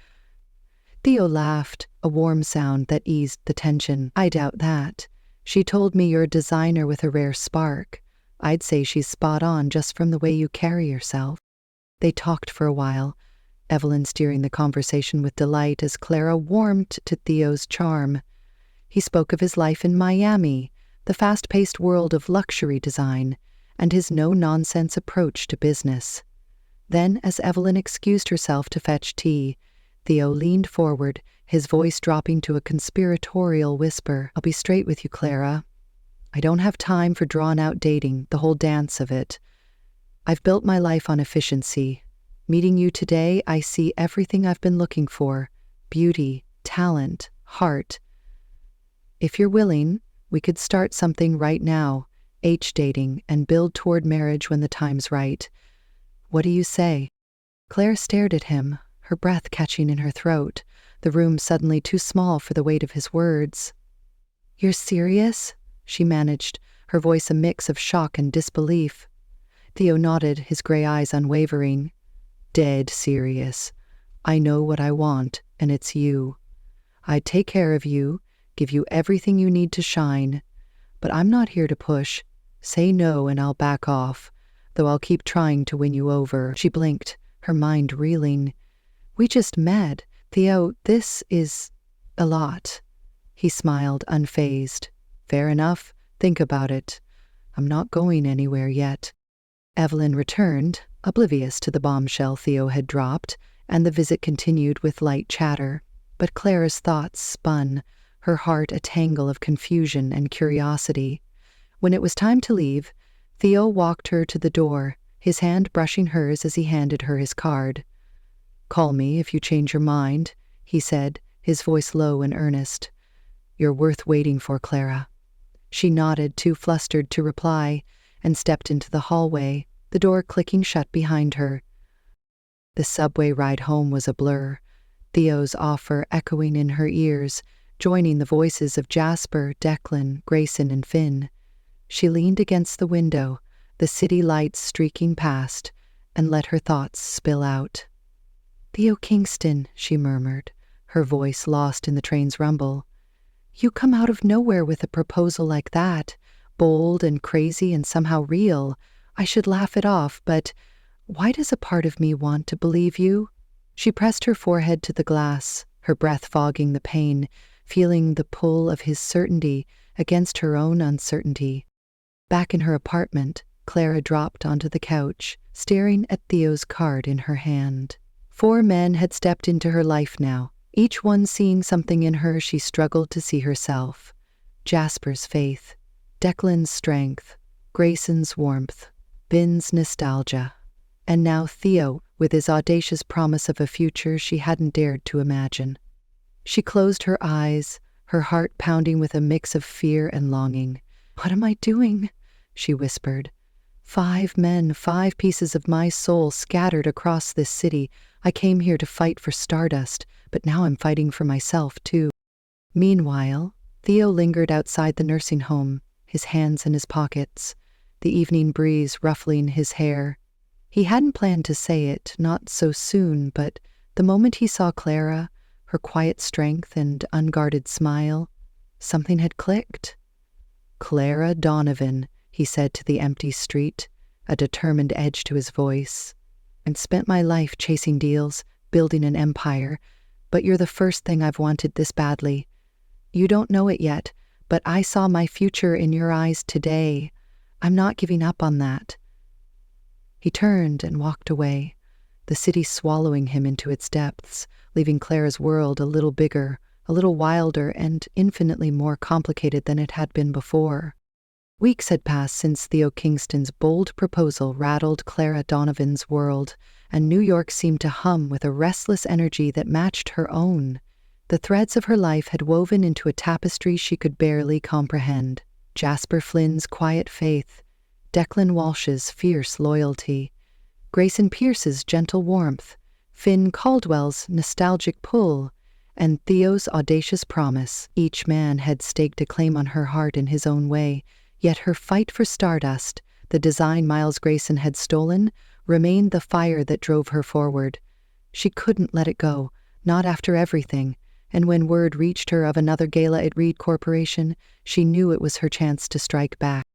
Theo laughed, a warm sound that eased the tension. "I doubt that. She told me you're a designer with a rare spark. I'd say she's spot on just from the way you carry yourself." They talked for a while, Evelyn steering the conversation with delight as Clara warmed to Theo's charm. He spoke of his life in Miami, the fast-paced world of luxury design, and his no-nonsense approach to business. Then, as Evelyn excused herself to fetch tea, Theo leaned forward, his voice dropping to a conspiratorial whisper. "I'll be straight with you, Clara. I don't have time for drawn-out dating, the whole dance of it. I've built my life on efficiency. Meeting you today, I see everything I've been looking for: beauty, talent, heart. If you're willing, we could start something right now, dating, and build toward marriage when the time's right. What do you say?" Claire stared at him, her breath catching in her throat, the room suddenly too small for the weight of his words. "You're serious?" she managed, her voice a mix of shock and disbelief. Theo nodded, his gray eyes unwavering. "Dead serious. I know what I want, and it's you. I'd take care of you, give you everything you need to shine. But I'm not here to push. Say no and I'll back off, though I'll keep trying to win you over." She blinked, her mind reeling. "We just met. Theo, this is a lot." He smiled, unfazed. "Fair enough. Think about it. I'm not going anywhere yet." Evelyn returned, oblivious to the bombshell Theo had dropped, and the visit continued with light chatter. But Clara's thoughts spun, her heart a tangle of confusion and curiosity. When it was time to leave, Theo walked her to the door, his hand brushing hers as he handed her his card. "Call me if you change your mind," he said, his voice low and earnest. "You're worth waiting for, Clara." She nodded, too flustered to reply, and stepped into the hallway, the door clicking shut behind her. The subway ride home was a blur, Theo's offer echoing in her ears, joining the voices of Jasper, Declan, Grayson, and Finn. She leaned against the window, the city lights streaking past, and let her thoughts spill out. "Theo Kingston," she murmured, her voice lost in the train's rumble. "You come out of nowhere with a proposal like that, bold and crazy and somehow real. I should laugh it off, but why does a part of me want to believe you? She pressed her forehead to the glass, her breath fogging the pain, feeling the pull of his certainty against her own uncertainty. Back in her apartment, Clara dropped onto the couch, staring at Theo's card in her hand. 4 men had stepped into her life now, each one seeing something in her she struggled to see herself. Jasper's faith, Declan's strength, Grayson's warmth, Ben's nostalgia. And now Theo, with his audacious promise of a future she hadn't dared to imagine. She closed her eyes, her heart pounding with a mix of fear and longing. "What am I doing?" she whispered. 5 men, 5 pieces of my soul scattered across this city. I came here to fight for Stardust, but now I'm fighting for myself, too. Meanwhile, Theo lingered outside the nursing home, his hands in his pockets, the evening breeze ruffling his hair. He hadn't planned to say it, not so soon, but the moment he saw Clara, her quiet strength and unguarded smile, something had clicked. "Clara Donovan," he said to the empty street, a determined edge to his voice. "I've spent my life chasing deals, building an empire, but you're the first thing I've wanted this badly. You don't know it yet, but I saw my future in your eyes today. I'm not giving up on that." He turned and walked away, the city swallowing him into its depths, leaving Clara's world a little bigger, a little wilder, and infinitely more complicated than it had been before. Weeks had passed since Theo Kingston's bold proposal rattled Clara Donovan's world, and New York seemed to hum with a restless energy that matched her own. The threads of her life had woven into a tapestry she could barely comprehend. Jasper Flynn's quiet faith, Declan Walsh's fierce loyalty, Grayson Pierce's gentle warmth, Finn Caldwell's nostalgic pull, and Theo's audacious promise. Each man had staked a claim on her heart in his own way, yet her fight for Stardust, the design Miles Grayson had stolen, remained the fire that drove her forward. She couldn't let it go, not after everything, and when word reached her of another gala at Reed Corporation, she knew it was her chance to strike back.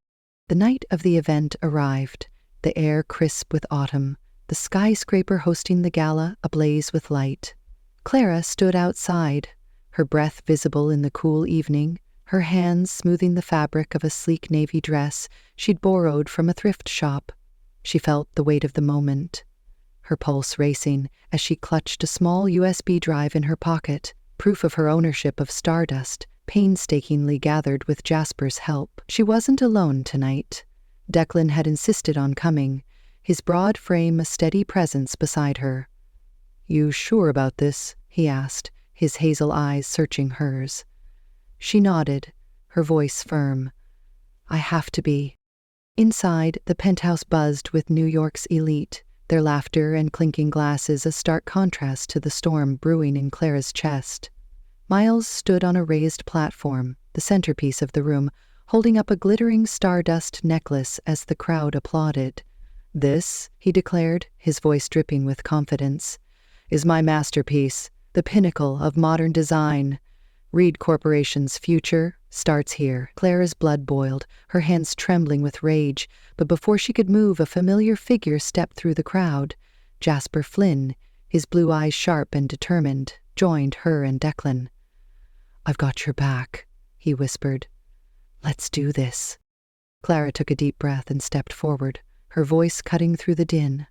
The night of the event arrived, the air crisp with autumn, the skyscraper hosting the gala ablaze with light. Clara stood outside, her breath visible in the cool evening, her hands smoothing the fabric of a sleek navy dress she'd borrowed from a thrift shop. She felt the weight of the moment, her pulse racing as she clutched a small USB drive in her pocket, proof of her ownership of Stardust, painstakingly gathered with Jasper's help. She wasn't alone tonight. Declan had insisted on coming, his broad frame a steady presence beside her. "You sure about this?" he asked, his hazel eyes searching hers. She nodded, her voice firm. "I have to be." Inside, the penthouse buzzed with New York's elite, their laughter and clinking glasses a stark contrast to the storm brewing in Clara's chest. Miles stood on a raised platform, the centerpiece of the room, holding up a glittering stardust necklace as the crowd applauded. "This," he declared, his voice dripping with confidence, "is my masterpiece, the pinnacle of modern design. Reed Corporation's future starts here." Clara's blood boiled, her hands trembling with rage, but before she could move, a familiar figure stepped through the crowd. Jasper Flynn, his blue eyes sharp and determined, joined her and Declan. "I've got your back," he whispered. "Let's do this." Clara took a deep breath and stepped forward, her voice cutting through the din.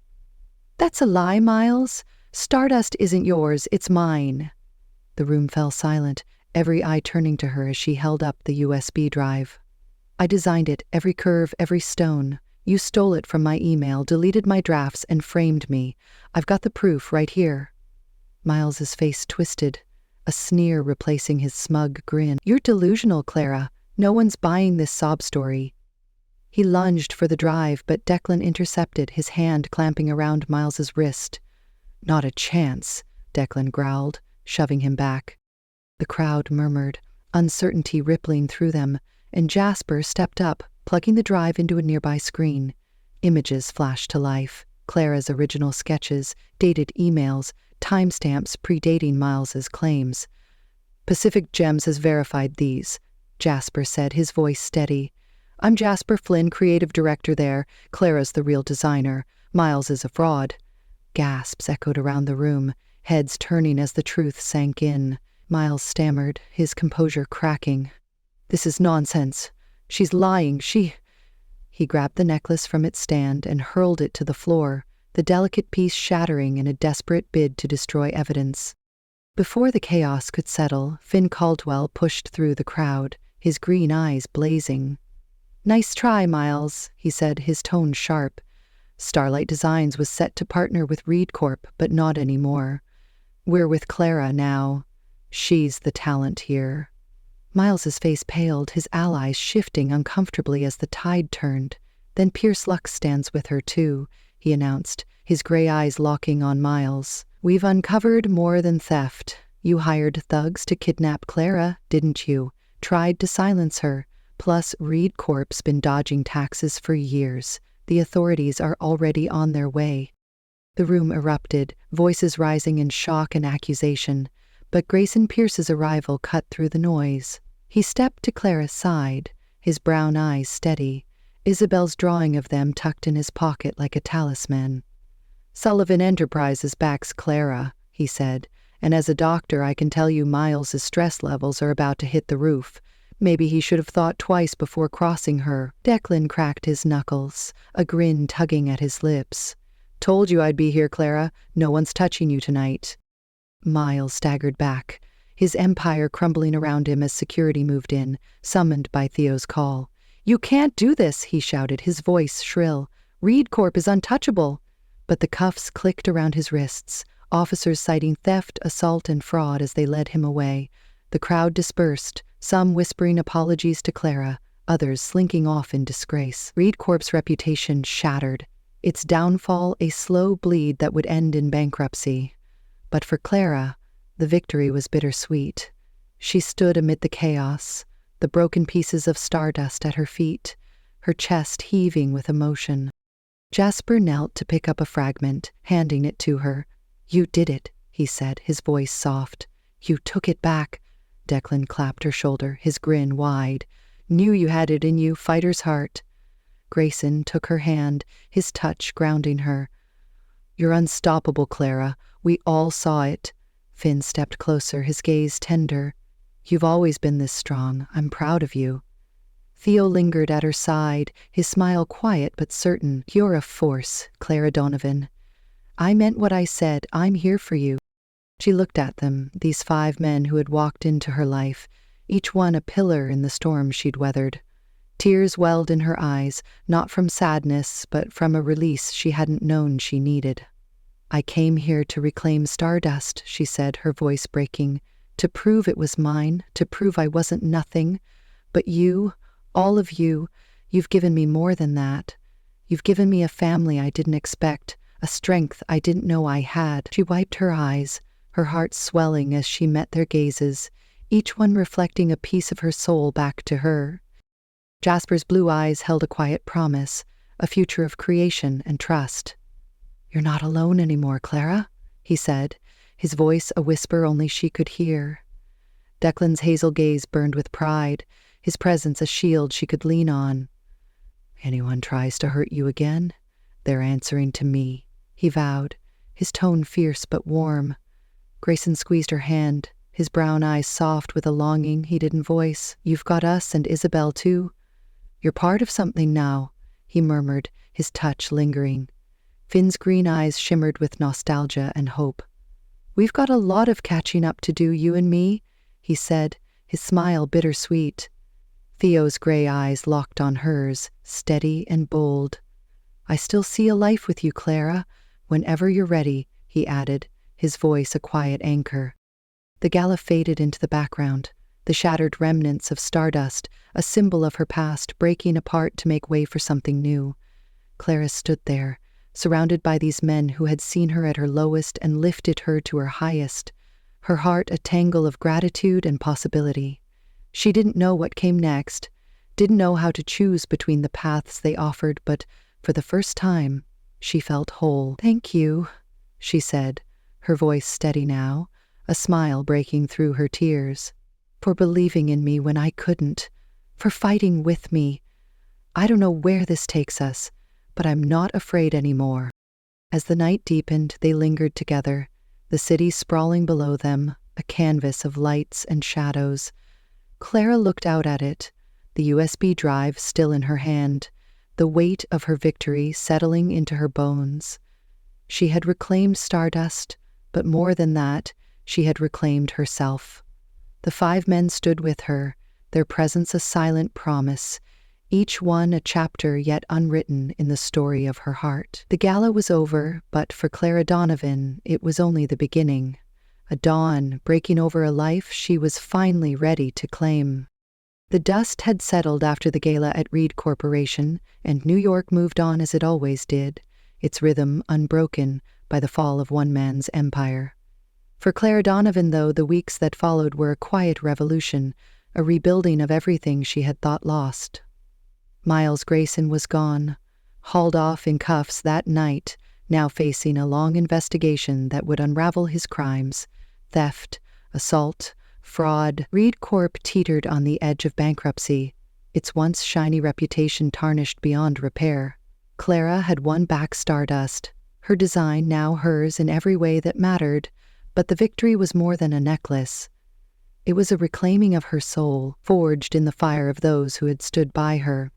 "That's a lie, Miles. Stardust isn't yours, it's mine." The room fell silent, every eye turning to her as she held up the USB drive. "I designed it, every curve, every stone. You stole it from my email, deleted my drafts, and framed me. I've got the proof right here." Miles's face twisted, a sneer replacing his smug grin. "You're delusional, Clara. No one's buying this sob story." He lunged for the drive, but Declan intercepted, his hand clamping around Miles's wrist. "Not a chance," Declan growled, shoving him back. The crowd murmured, uncertainty rippling through them, and Jasper stepped up, plugging the drive into a nearby screen. Images flashed to life, Clara's original sketches, dated emails, timestamps predating Miles's claims. "Pacific Gems has verified these," Jasper said, his voice steady. I'm Jasper Flynn, creative director there. Clara's the real designer. Miles is a fraud." Gasps echoed around the room, heads turning as the truth sank in. Miles stammered, his composure cracking. "This is nonsense. She's lying. He grabbed the necklace from its stand and hurled it to the floor, the delicate piece shattering in a desperate bid to destroy evidence. Before the chaos could settle, Finn Caldwell pushed through the crowd, his green eyes blazing. "Nice try, Miles," he said, his tone sharp. Starlight Designs was set to partner with Reed Corp, but not anymore. "We're with Clara now. She's the talent here." Miles's face paled, his allies shifting uncomfortably as the tide turned. "Then Pierce Lux stands with her too," he announced, his gray eyes locking on Miles. "We've uncovered more than theft. You hired thugs to kidnap Clara, didn't you? Tried to silence her. Plus, Reed Corp's been dodging taxes for years. The authorities are already on their way." The room erupted, voices rising in shock and accusation, but Grayson Pierce's arrival cut through the noise. He stepped to Clara's side, his brown eyes steady, Isabel's drawing of them tucked in his pocket like a talisman. "Sullivan Enterprises backs Clara," he said, "and as a doctor I can tell you Miles's stress levels are about to hit the roof. Maybe he should have thought twice before crossing her." Declan cracked his knuckles, a grin tugging at his lips. "Told you I'd be here, Clara. No one's touching you tonight." Miles staggered back, his empire crumbling around him as security moved in, summoned by Theo's call. "You can't do this," he shouted, his voice shrill. "Reed Corp is untouchable." But the cuffs clicked around his wrists, officers citing theft, assault, and fraud as they led him away. The crowd dispersed, some whispering apologies to Clara, others slinking off in disgrace. Reed Corp's reputation shattered, its downfall a slow bleed that would end in bankruptcy. But for Clara, the victory was bittersweet. She stood amid the chaos, the broken pieces of stardust at her feet, her chest heaving with emotion. Jasper knelt to pick up a fragment, handing it to her. "You did it," he said, his voice soft. "You took it back." Declan clapped her shoulder, his grin wide. "Knew you had it in you, fighter's heart." Grayson took her hand, his touch grounding her. "You're unstoppable, Clara. We all saw it." Finn stepped closer, his gaze tender. "You've always been this strong. I'm proud of you." Theo lingered at her side, his smile quiet but certain. "You're a force, Clara Donovan. I meant what I said. I'm here for you." She looked at them, these 5 men who had walked into her life, each one a pillar in the storm she'd weathered. Tears welled in her eyes, not from sadness, but from a release she hadn't known she needed. "I came here to reclaim Stardust," she said, her voice breaking, "to prove it was mine, to prove I wasn't nothing. But you, all of you, you've given me more than that. You've given me a family I didn't expect, a strength I didn't know I had." She wiped her eyes, her heart swelling as she met their gazes, each one reflecting a piece of her soul back to her. Jasper's blue eyes held a quiet promise, a future of creation and trust. "You're not alone anymore, Clara," he said, his voice a whisper only she could hear. Declan's hazel gaze burned with pride, his presence a shield she could lean on. "Anyone tries to hurt you again, they're answering to me," he vowed, his tone fierce but warm. Grayson squeezed her hand, his brown eyes soft with a longing he didn't voice. "You've got us and Isabel too. You're part of something now," he murmured, his touch lingering. Finn's green eyes shimmered with nostalgia and hope. "We've got a lot of catching up to do, you and me," he said, his smile bittersweet. Theo's gray eyes locked on hers, steady and bold. "I still see a life with you, Clara. Whenever you're ready," he added, his voice a quiet anchor. The gala faded into the background, the shattered remnants of Stardust, a symbol of her past, breaking apart to make way for something new. Clara stood there, surrounded by these men who had seen her at her lowest and lifted her to her highest, her heart a tangle of gratitude and possibility. She didn't know what came next, didn't know how to choose between the paths they offered, but for the first time, she felt whole. "Thank you," she said, her voice steady now, a smile breaking through her tears, "for believing in me when I couldn't, for fighting with me, I don't know where this takes us, but I'm not afraid anymore." As the night deepened, they lingered together, the city sprawling below them, a canvas of lights and shadows. Clara looked out at it, the USB drive still in her hand, the weight of her victory settling into her bones. She had reclaimed Stardust, but more than that, she had reclaimed herself. The 5 men stood with her, their presence a silent promise, each one a chapter yet unwritten in the story of her heart. The gala was over, but for Clara Donovan, it was only the beginning. A dawn breaking over a life she was finally ready to claim. The dust had settled after the gala at Reed Corporation, and New York moved on as it always did, its rhythm unbroken by the fall of one man's empire. For Clara Donovan, though, the weeks that followed were a quiet revolution, a rebuilding of everything she had thought lost. Miles Grayson was gone, hauled off in cuffs that night, now facing a long investigation that would unravel his crimes: theft, assault, fraud. Reed Corp teetered on the edge of bankruptcy, its once shiny reputation tarnished beyond repair. Clara had won back Stardust, her design now hers in every way that mattered, but the victory was more than a necklace. It was a reclaiming of her soul, forged in the fire of those who had stood by her.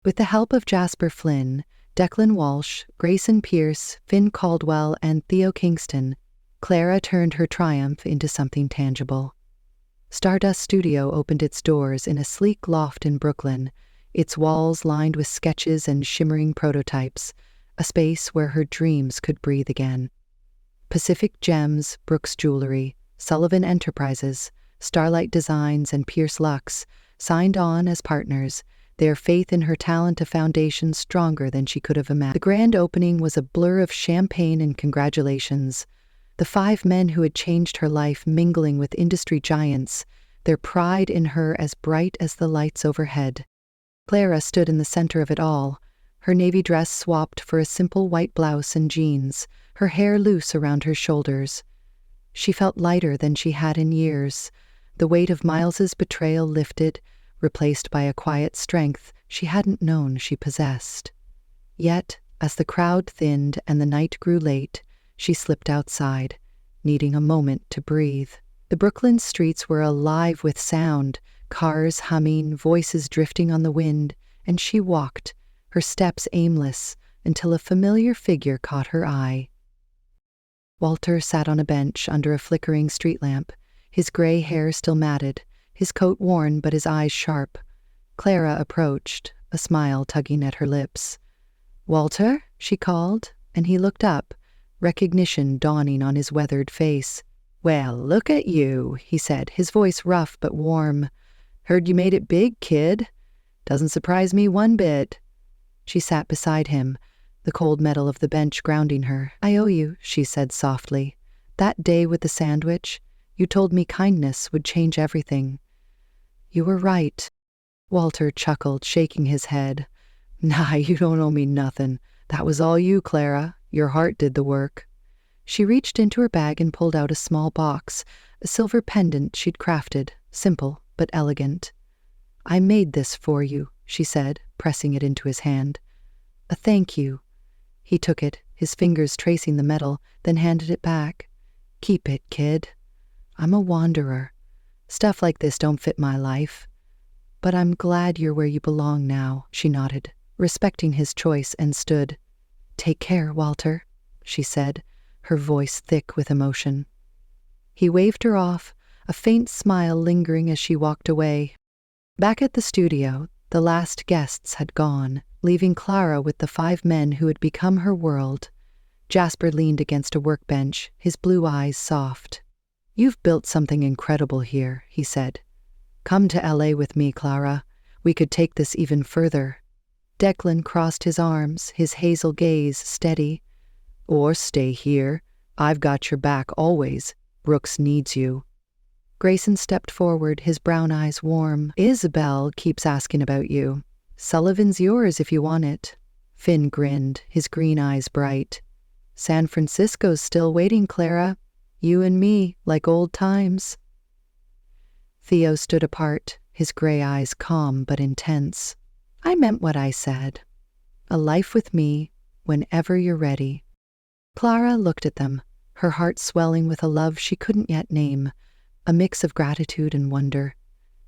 With the help of Jasper Flynn, Declan Walsh, Grayson Pierce, Finn Caldwell, and Theo Kingston, Clara turned her triumph into something tangible. Stardust Studio opened its doors in a sleek loft in Brooklyn, its walls lined with sketches and shimmering prototypes, a space where her dreams could breathe again. Pacific Gems, Brooks Jewelry, Sullivan Enterprises, Starlight Designs, and Pierce Lux signed on as partners, their faith in her talent a foundation stronger than she could have imagined. The grand opening was a blur of champagne and congratulations. The 5 men who had changed her life mingling with industry giants, their pride in her as bright as the lights overhead. Clara stood in the center of it all, her navy dress swapped for a simple white blouse and jeans, her hair loose around her shoulders. She felt lighter than she had in years, the weight of Miles's betrayal lifted, replaced by a quiet strength she hadn't known she possessed. Yet, as the crowd thinned and the night grew late, she slipped outside, needing a moment to breathe. The Brooklyn streets were alive with sound, cars humming, voices drifting on the wind, and she walked, her steps aimless, until a familiar figure caught her eye. Walter sat on a bench under a flickering street lamp, his gray hair still matted, his coat worn but his eyes sharp. Clara approached, a smile tugging at her lips. "Walter?" she called, and he looked up, recognition dawning on his weathered face. "Well, look at you," he said, his voice rough but warm. "Heard you made it big, kid. Doesn't surprise me one bit." She sat beside him, the cold metal of the bench grounding her. "I owe you," she said softly. "That day with the sandwich, you told me kindness would change everything." "You were right." Walter chuckled, shaking his head. "Nah, you don't owe me nothing. That was all you, Clara. Your heart did the work." She reached into her bag and pulled out a small box, a silver pendant she'd crafted, simple but elegant. "I made this for you," she said, pressing it into his hand. "A thank you." He took it, his fingers tracing the metal, then handed it back. "Keep it, kid. I'm a wanderer. Stuff like this don't fit my life. But I'm glad you're where you belong now," she nodded, respecting his choice, and stood. "Take care, Walter," she said, her voice thick with emotion. He waved her off, a faint smile lingering as she walked away. Back at the studio, the last guests had gone, leaving Clara with the 5 men who had become her world. Jasper leaned against a workbench, his blue eyes soft. "You've built something incredible here," he said. "Come to LA with me, Clara. We could take this even further." Declan crossed his arms, his hazel gaze steady. "Or stay here. I've got your back always. Brooks needs you." Grayson stepped forward, his brown eyes warm. "Isabel keeps asking about you. Sullivan's yours if you want it." Finn grinned, his green eyes bright. "San Francisco's still waiting, Clara. You and me, like old times." Theo stood apart, his gray eyes calm but intense. I meant what I said. A life with me, whenever you're ready. Clara looked at them, her heart swelling with a love she couldn't yet name, a mix of gratitude and wonder.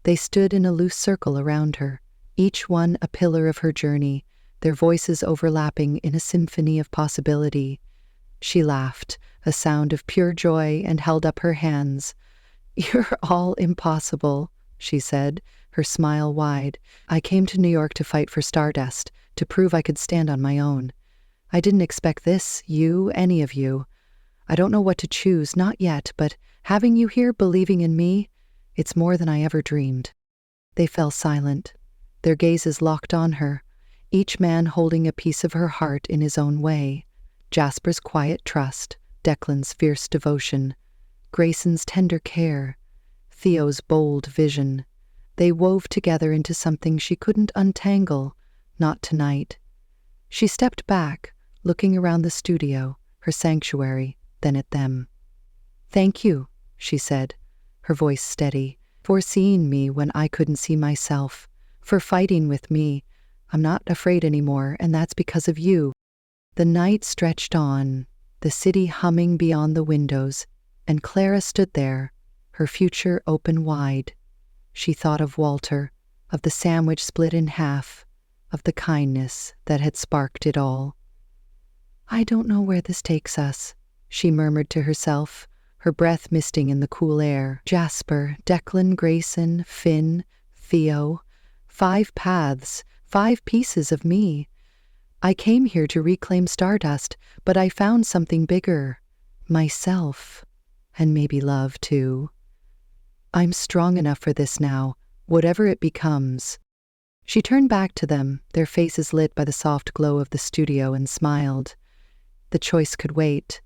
They stood in a loose circle around her, each one a pillar of her journey, their voices overlapping in a symphony of possibility. She laughed, a sound of pure joy, and held up her hands. "You're all impossible," she said, her smile wide. "I came to New York to fight for Stardust, to prove I could stand on my own. I didn't expect this, you, any of you. I don't know what to choose, not yet, but having you here believing in me, it's more than I ever dreamed." They fell silent, their gazes locked on her, each man holding a piece of her heart in his own way. Jasper's quiet trust, Declan's fierce devotion, Grayson's tender care, Theo's bold vision. They wove together into something she couldn't untangle, not tonight. She stepped back, looking around the studio, her sanctuary, then at them. "Thank you," she said, her voice steady, "for seeing me when I couldn't see myself, for fighting with me. I'm not afraid anymore, and that's because of you." The night stretched on, the city humming beyond the windows, and Clara stood there, her future open wide. She thought of Walter, of the sandwich split in half, of the kindness that had sparked it all. "I don't know where this takes us," she murmured to herself, her breath misting in the cool air. Jasper, Declan, Grayson, Finn, Theo. 5 paths, 5 pieces of me. I came here to reclaim Stardust, but I found something bigger. Myself. And maybe love, too. I'm strong enough for this now, whatever it becomes. She turned back to them, their faces lit by the soft glow of the studio, and smiled. The choice could wait.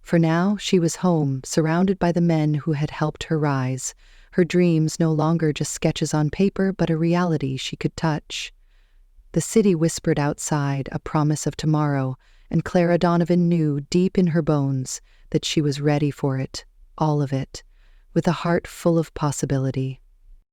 For now, she was home, surrounded by the men who had helped her rise, her dreams no longer just sketches on paper, but a reality she could touch. The city whispered outside, a promise of tomorrow, and Clara Donovan knew deep in her bones that she was ready for it, all of it, with a heart full of possibility.